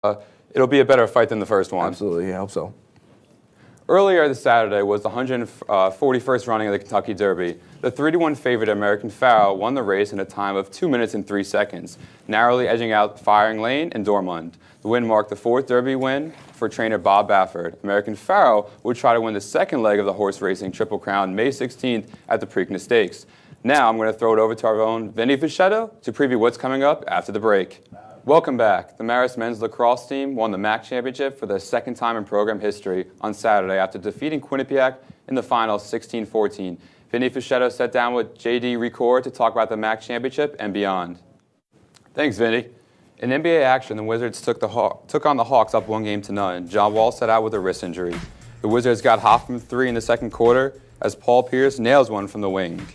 it'll be a better fight than the first one. Absolutely, yeah, I hope so. Earlier this Saturday was the 141st running of the Kentucky Derby. The 3-1 favorite American Pharoah won the race in a time of 2 minutes and 3 seconds, narrowly edging out Firing Lane and Dormund. The win marked the fourth Derby win for trainer Bob Baffert. American Pharoah would try to win the second leg of the horse racing Triple Crown May 16th at the Preakness Stakes. Now I'm going to throw it over to our own Vinny Fischetto to preview what's coming up after the break. Welcome back. The Marist men's lacrosse team won the MAC championship for the second time in program history on Saturday after defeating Quinnipiac in the final 16-14. Vinny Fischetto sat down with J.D. Record to talk about the MAC championship and beyond. Thanks, Vinny. In NBA action, the Wizards took on the Hawks up 1-0. John Wall sat out with a wrist injury. The Wizards got hot from three in the second quarter as Paul Pierce nails one from the wing.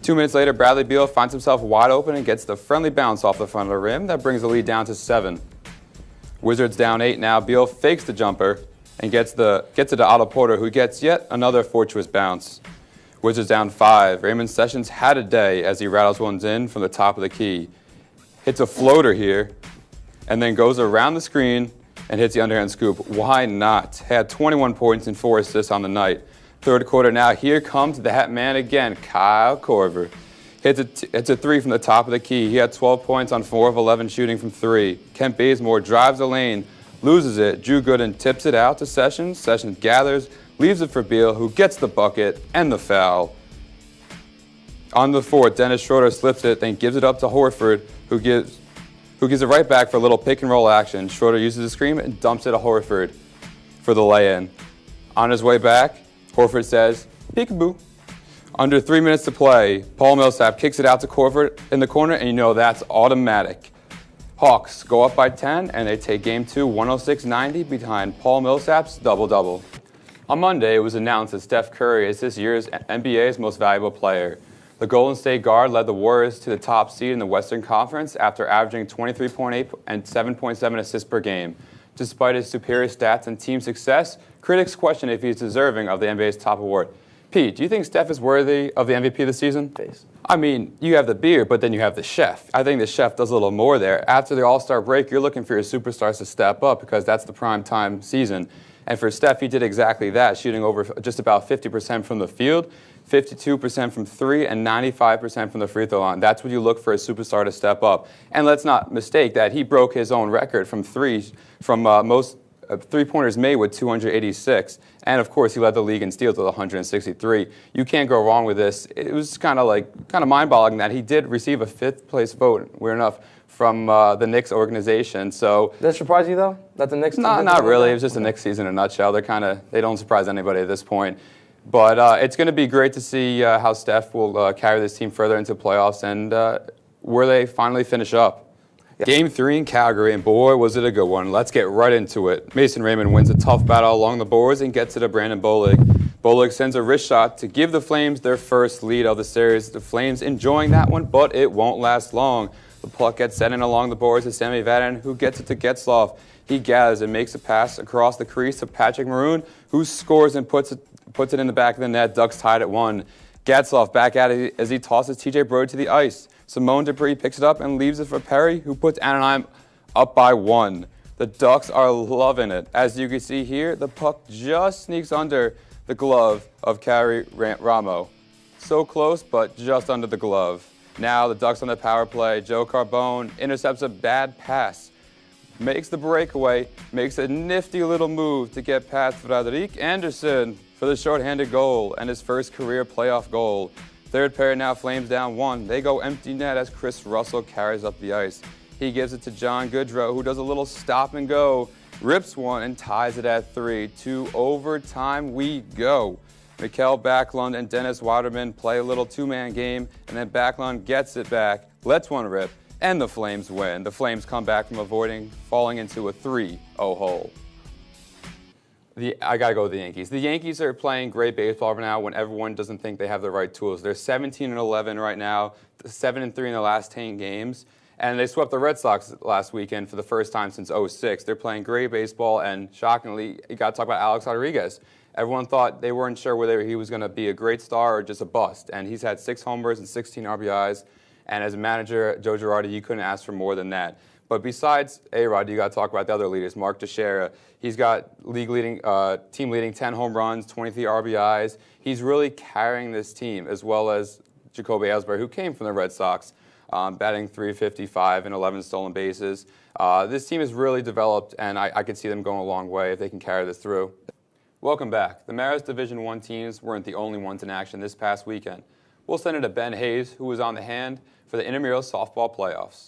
2 minutes later, Bradley Beal finds himself wide open and gets the friendly bounce off the front of the rim. That brings the lead down to 7. Wizards down 8 now. Beal fakes the jumper and gets it to Otto Porter, who gets yet another fortuitous bounce. Wizards down 5. Raymond Sessions had a day as he rattles ones in from the top of the key. Hits a floater here and then goes around the screen and hits the underhand scoop. Why not? Had 21 points and 4 assists on the night. Third quarter now, here comes that man again, Kyle Korver. Hits a 3 from the top of the key. He had 12 points on 4 of 11 shooting from 3. Kent Bazemore drives the lane, loses it. Drew Gooden tips it out to Sessions. Sessions gathers, leaves it for Beal, who gets the bucket and the foul. On the fourth, Dennis Schroeder slips it, then gives it up to Horford, who gives it right back for a little pick-and-roll action. Schroeder uses a screen and dumps it to Horford for the lay-in. On his way back, Horford says, peekaboo. Under 3 minutes to play, Paul Millsap kicks it out to Horford in the corner, and you know that's automatic. Hawks go up by 10, and they take Game 2 106-90 behind Paul Millsap's double-double. On Monday, it was announced that Steph Curry is this year's NBA's most valuable player. The Golden State guard led the Warriors to the top seed in the Western Conference after averaging 23.8 and 7.7 assists per game. Despite his superior stats and team success, critics question if he's deserving of the NBA's top award. Pete, do you think Steph is worthy of the MVP this season? I mean, you have the beer, but then you have the chef. I think the chef does a little more there. After the All-Star break, you're looking for your superstars to step up because that's the prime time season. And for Steph, he did exactly that, shooting over just about 50% from the field, 52% from 3, and 95% from the free throw line. That's what you look for a superstar to step up. And let's not mistake that he broke his own record from most three-pointers made with 286. And, of course, he led the league in steals with 163. You can't go wrong with this. It was kind of mind-boggling that he did receive a fifth-place vote, weird enough, from the Knicks organization. So does that surprise you, though? That the Knicks? Not really. It was just a Knicks season in a nutshell. They don't surprise anybody at this point. But it's going to be great to see how Steph will carry this team further into playoffs and where they finally finish up. Yeah. Game 3 in Calgary, and boy, was it a good one. Let's get right into it. Mason Raymond wins a tough battle along the boards and gets it to Brandon Bolig. Bolig sends a wrist shot to give the Flames their first lead of the series. The Flames enjoying that one, but it won't last long. The puck gets set in along the boards to Sammy Vatanen, who gets it to Getzlaf. He gathers and makes a pass across the crease to Patrick Maroon, who scores and puts it in the back of the net. Ducks tied at 1. Getzlaf back at it as he tosses T.J. Brody to the ice. Simone Dupree picks it up and leaves it for Perry, who puts Anaheim up by 1. The Ducks are loving it. As you can see here, the puck just sneaks under the glove of Kari Ramo. So close, but just under the glove. Now the Ducks on the power play. Joe Carbone intercepts a bad pass, makes the breakaway, makes a nifty little move to get past Frederik Andersen for the shorthanded goal and his first career playoff goal. Third period now, Flames down 1. They go empty net as Chris Russell carries up the ice. He gives it to John Goodrow, who does a little stop and go, rips one and ties it at 3. To overtime we go. Mikkel Backlund and Dennis Waterman play a little two-man game, and then Backlund gets it back, lets one rip, and the Flames win. The Flames come back from falling into a 3-0 hole. I got to go with the Yankees. The Yankees are playing great baseball right now when everyone doesn't think they have the right tools. They're 17-11 right now, 7-3 in the last 10 games, and they swept the Red Sox last weekend for the first time since '06. They're playing great baseball, and shockingly, you got to talk about Alex Rodriguez. Everyone thought they weren't sure whether he was going to be a great star or just a bust, and he's had 6 homers and 16 RBIs, and as a manager, Joe Girardi, you couldn't ask for more than that. But besides A-Rod, you got to talk about the other leaders. Mark Teixeira, he's got team leading 10 home runs, 23 RBIs. He's really carrying this team, as well as Jacoby Ellsbury, who came from the Red Sox, batting .355 and 11 stolen bases. This team has really developed, and I could see them going a long way if they can carry this through. Welcome back. The Mariners Division I teams weren't the only ones in action this past weekend. We'll send it to Ben Hayes, who was on the hand for the intramural softball playoffs.